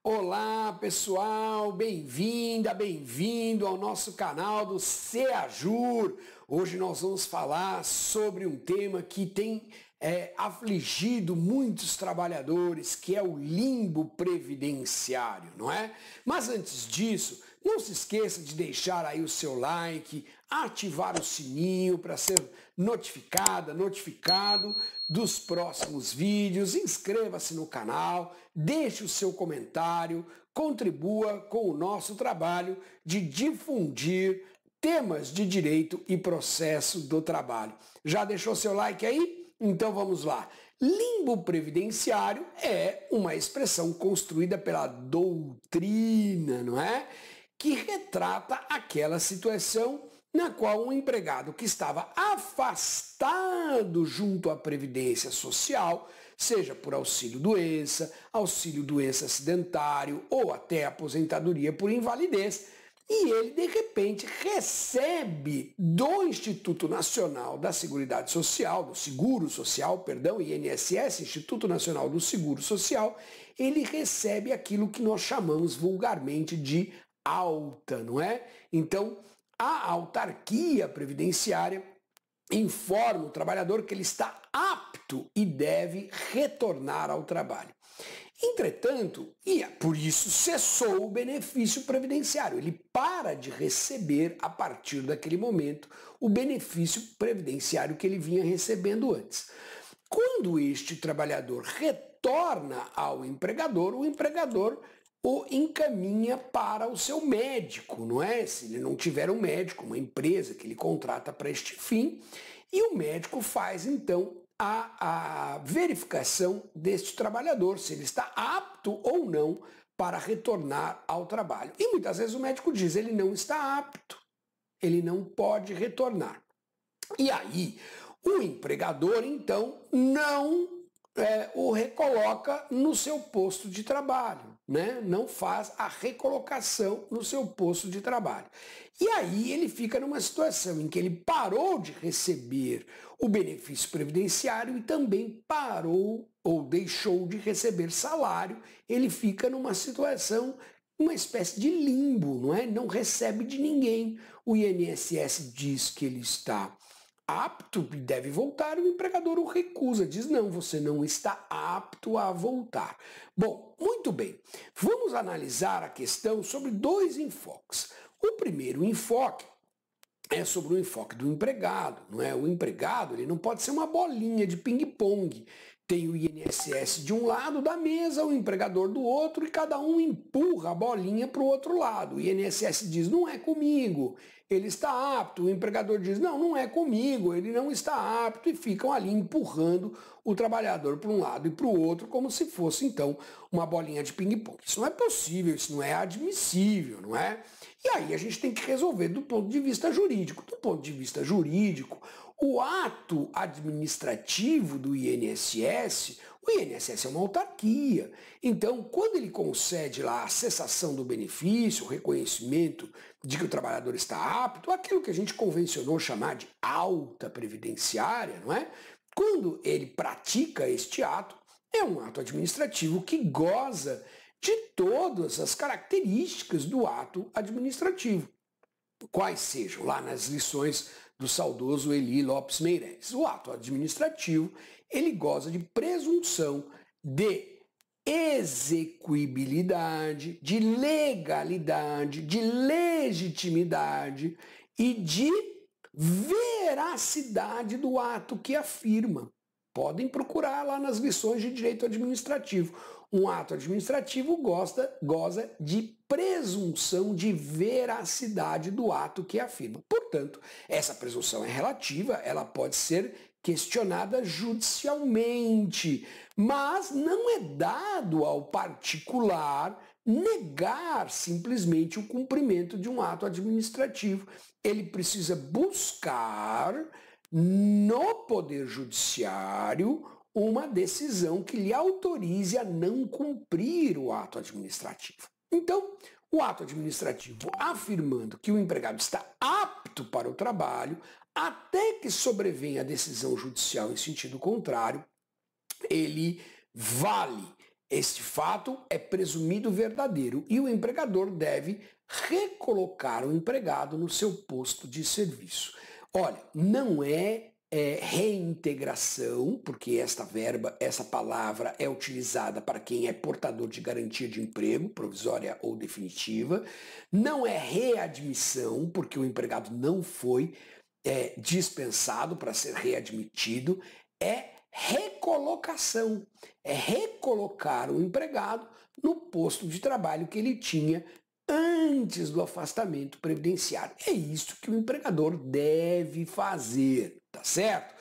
Olá pessoal, bem-vinda, bem-vindo ao nosso canal do CEAJUR. Hoje nós vamos falar sobre um tema que tem afligido muitos trabalhadores, que é o limbo previdenciário, não é? Mas antes disso, não se esqueça de deixar aí o seu like, ativar o sininho para ser notificado dos próximos vídeos, inscreva-se no canal, deixe o seu comentário, contribua com o nosso trabalho de difundir temas de direito e processo do trabalho. Já deixou seu like aí? Então vamos lá. Limbo previdenciário é uma expressão construída pela doutrina, não é? Que retrata aquela situação na qual um empregado que estava afastado junto à Previdência Social, seja por auxílio-doença, auxílio-doença acidentário ou até aposentadoria por invalidez, e ele, de repente, recebe do Instituto Nacional da Seguridade Social, do Seguro Social, perdão, INSS, Instituto Nacional do Seguro Social, ele recebe aquilo que nós chamamos vulgarmente de alta, não é? Então, a autarquia previdenciária informa o trabalhador que ele está apto e deve retornar ao trabalho. Entretanto, e por isso cessou o benefício previdenciário. Ele para de receber, a partir daquele momento, o benefício previdenciário que ele vinha recebendo antes. Quando este trabalhador retorna ao empregador, o empregador o encaminha para o seu médico, não é? Se ele não tiver um médico, uma empresa que ele contrata para este fim, e o médico faz então a verificação deste trabalhador, se ele está apto ou não para retornar ao trabalho. E muitas vezes o médico diz, ele não está apto, ele não pode retornar. E aí, o empregador então não o recoloca no seu posto de trabalho, né? Não faz a recolocação no seu posto de trabalho. E aí ele fica numa situação em que ele parou de receber o benefício previdenciário e também parou ou deixou de receber salário. Ele fica numa situação, uma espécie de limbo, não é? Não recebe de ninguém. O INSS diz que ele está apto e deve voltar, o empregador o recusa, diz não, você não está apto a voltar. Bom, muito bem, vamos analisar a questão sobre dois enfoques. O primeiro enfoque é sobre o enfoque do empregado, não é? O empregado, ele não pode ser uma bolinha de ping-pong. Tem o INSS de um lado da mesa, o empregador do outro, e cada um empurra a bolinha para o outro lado. O INSS diz, não é comigo, ele está apto. O empregador diz, não, não é comigo, ele não está apto, e ficam ali empurrando o trabalhador para um lado e para o outro, como se fosse, então, uma bolinha de ping-pong. Isso não é possível, isso não é admissível, não é? E aí a gente tem que resolver do ponto de vista jurídico. Do ponto de vista jurídico, o ato administrativo do INSS, o INSS é uma autarquia. Então, quando ele concede lá a cessação do benefício, o reconhecimento de que o trabalhador está apto, aquilo que a gente convencionou chamar de alta previdenciária, não é? Quando ele pratica este ato, é um ato administrativo que goza de todas as características do ato administrativo, quais sejam lá nas lições do saudoso Eli Lopes Meireles. O ato administrativo, ele goza de presunção de execuibilidade, de legalidade, de legitimidade e de veracidade do ato que afirma. Podem procurar lá nas lições de direito administrativo. Um ato administrativo goza de presunção de veracidade do ato que afirma. Portanto, essa presunção é relativa, ela pode ser questionada judicialmente, mas não é dado ao particular negar simplesmente o cumprimento de um ato administrativo. Ele precisa buscar no Poder Judiciário uma decisão que lhe autorize a não cumprir o ato administrativo. Então, o ato administrativo afirmando que o empregado está apto para o trabalho, até que sobrevenha a decisão judicial em sentido contrário, ele vale, Este fato é presumido verdadeiro e o empregador deve recolocar o empregado no seu posto de serviço. Olha, não é reintegração, porque essa palavra é utilizada para quem é portador de garantia de emprego, provisória ou definitiva. Não é readmissão, porque o empregado não foi dispensado para ser readmitido. É recolocação, é recolocar o empregado no posto de trabalho que ele tinha antes do afastamento previdenciário. É isso que o empregador deve fazer, tá certo?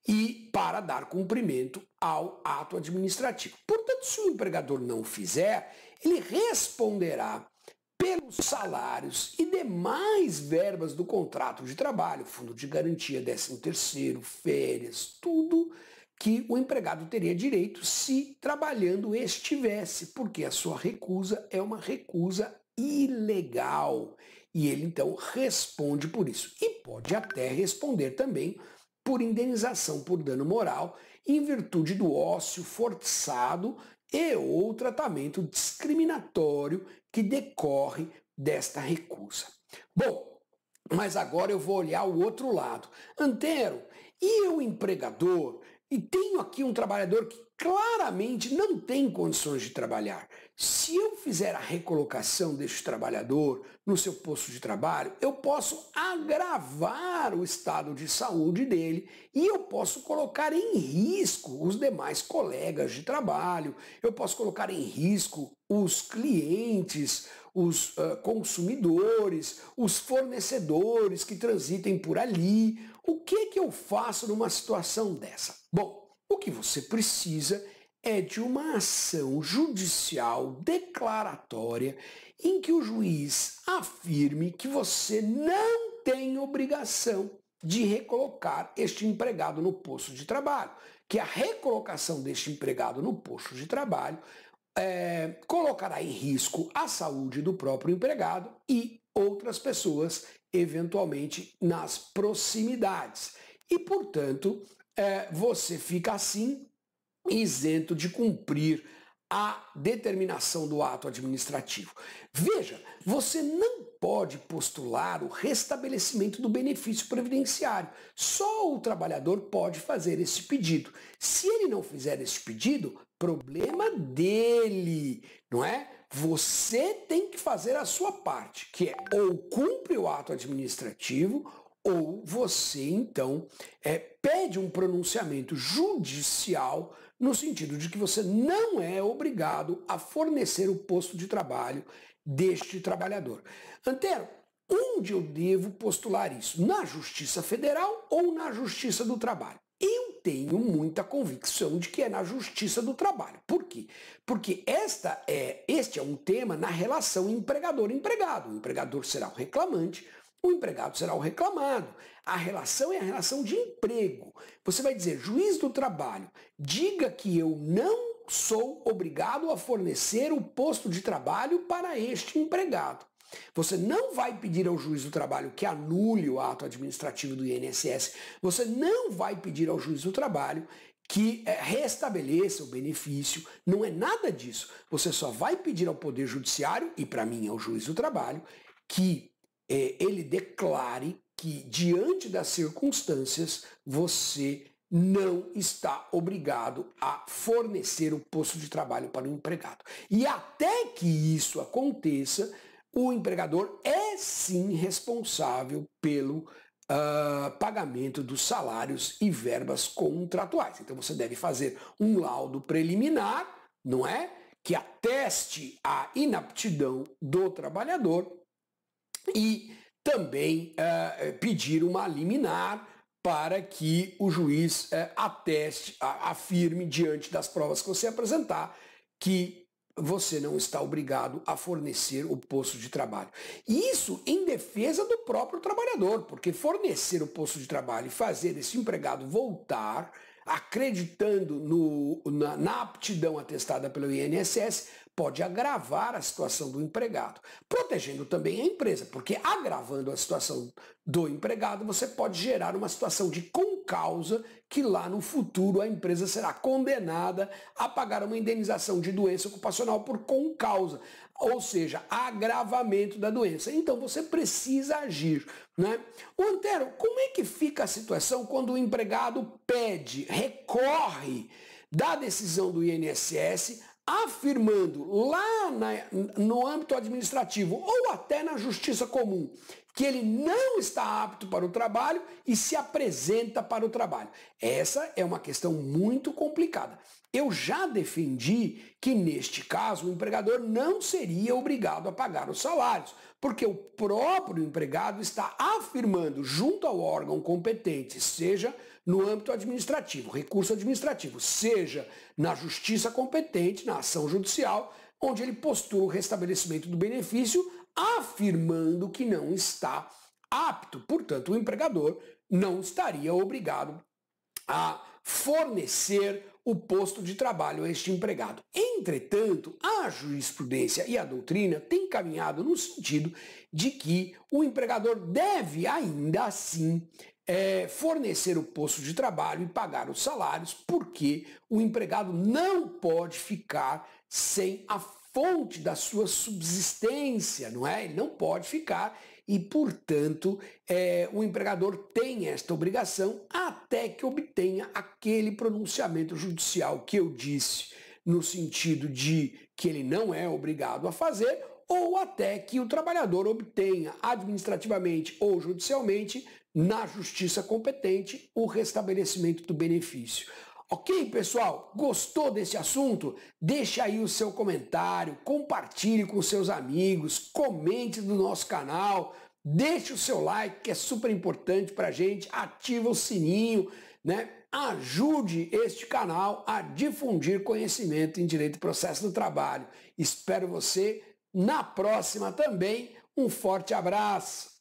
E para dar cumprimento ao ato administrativo. Portanto, se o empregador não o fizer, ele responderá pelos salários e demais verbas do contrato de trabalho, fundo de garantia, 13º, férias, tudo que o empregado teria direito se trabalhando estivesse, porque a sua recusa é uma recusa ilegal e ele então responde por isso. E pode até responder também por indenização por dano moral em virtude do ócio forçado e ou tratamento discriminatório que decorre desta recusa. Bom, mas agora eu vou olhar o outro lado. Antero, e o empregador? E tenho aqui um trabalhador que claramente não tem condições de trabalhar. Se eu fizer a recolocação deste trabalhador no seu posto de trabalho, eu posso agravar o estado de saúde dele e eu posso colocar em risco os demais colegas de trabalho, eu posso colocar em risco os clientes, os consumidores, os fornecedores que transitem por ali. O que eu faço numa situação dessa? Bom, o que você precisa é de uma ação judicial declaratória em que o juiz afirme que você não tem obrigação de recolocar este empregado no posto de trabalho, que a recolocação deste empregado no posto de trabalho colocará em risco a saúde do próprio empregado e outras pessoas, eventualmente nas proximidades. E, portanto, você fica assim isento de cumprir a determinação do ato administrativo. Veja, você não pode postular o restabelecimento do benefício previdenciário. Só o trabalhador pode fazer esse pedido. Se ele não fizer esse pedido, problema dele, não é? Você tem que fazer a sua parte, que é ou cumpre o ato administrativo ou você, então, pede um pronunciamento judicial no sentido de que você não é obrigado a fornecer o posto de trabalho deste trabalhador. Antero, onde eu devo postular isso? Na Justiça Federal ou na Justiça do Trabalho? Eu tenho muita convicção de que é na Justiça do Trabalho. Por quê? Porque este é um tema na relação empregador-empregado. O empregador será o reclamante, o empregado será o reclamado. A relação é a relação de emprego. Você vai dizer, juiz do trabalho, diga que eu não sou obrigado a fornecer o posto de trabalho para este empregado. Você não vai pedir ao juiz do trabalho que anule o ato administrativo do INSS. Você não vai pedir ao juiz do trabalho que restabeleça o benefício. Não é nada disso. Você só vai pedir ao Poder Judiciário, e para mim é o juiz do trabalho, que ele declare que, diante das circunstâncias, você não está obrigado a fornecer o posto de trabalho para o empregado. E até que isso aconteça, o empregador é sim responsável pelo pagamento dos salários e verbas contratuais. Então você deve fazer um laudo preliminar, não é? Que ateste a inaptidão do trabalhador e também pedir uma liminar para que o juiz afirme diante das provas que você apresentar que você não está obrigado a fornecer o posto de trabalho. E isso em defesa do próprio trabalhador, porque fornecer o posto de trabalho e fazer esse empregado voltar acreditando na aptidão atestada pelo INSS pode agravar a situação do empregado, protegendo também a empresa, porque agravando a situação do empregado, você pode gerar uma situação de concausa que lá no futuro a empresa será condenada a pagar uma indenização de doença ocupacional por concausa, ou seja, agravamento da doença. Então você precisa agir, né? O Antero, como é que fica a situação quando o empregado pede, recorre da decisão do INSS, afirmando lá no âmbito administrativo ou até na justiça comum que ele não está apto para o trabalho e se apresenta para o trabalho? Essa é uma questão muito complicada. Eu já defendi que, neste caso, o empregador não seria obrigado a pagar os salários, porque o próprio empregado está afirmando junto ao órgão competente, seja no âmbito administrativo, recurso administrativo, seja na justiça competente, na ação judicial, onde ele postula o restabelecimento do benefício, afirmando que não está apto. Portanto, o empregador não estaria obrigado a fornecer o posto de trabalho a este empregado. Entretanto, a jurisprudência e a doutrina têm caminhado no sentido de que o empregador deve ainda assim fornecer o posto de trabalho e pagar os salários, porque o empregado não pode ficar sem a fonte da sua subsistência, não é? Ele não pode ficar e, portanto, o empregador tem esta obrigação até que obtenha aquele pronunciamento judicial que eu disse, no sentido de que ele não é obrigado a fazer, ou até que o trabalhador obtenha administrativamente ou judicialmente, na justiça competente, o restabelecimento do benefício. Ok, pessoal? Gostou desse assunto? Deixe aí o seu comentário, compartilhe com seus amigos, comente no nosso canal, deixe o seu like, que é super importante para a gente, ativa o sininho, né? Ajude este canal a difundir conhecimento em direito e processo do trabalho. Espero você na próxima também. Um forte abraço!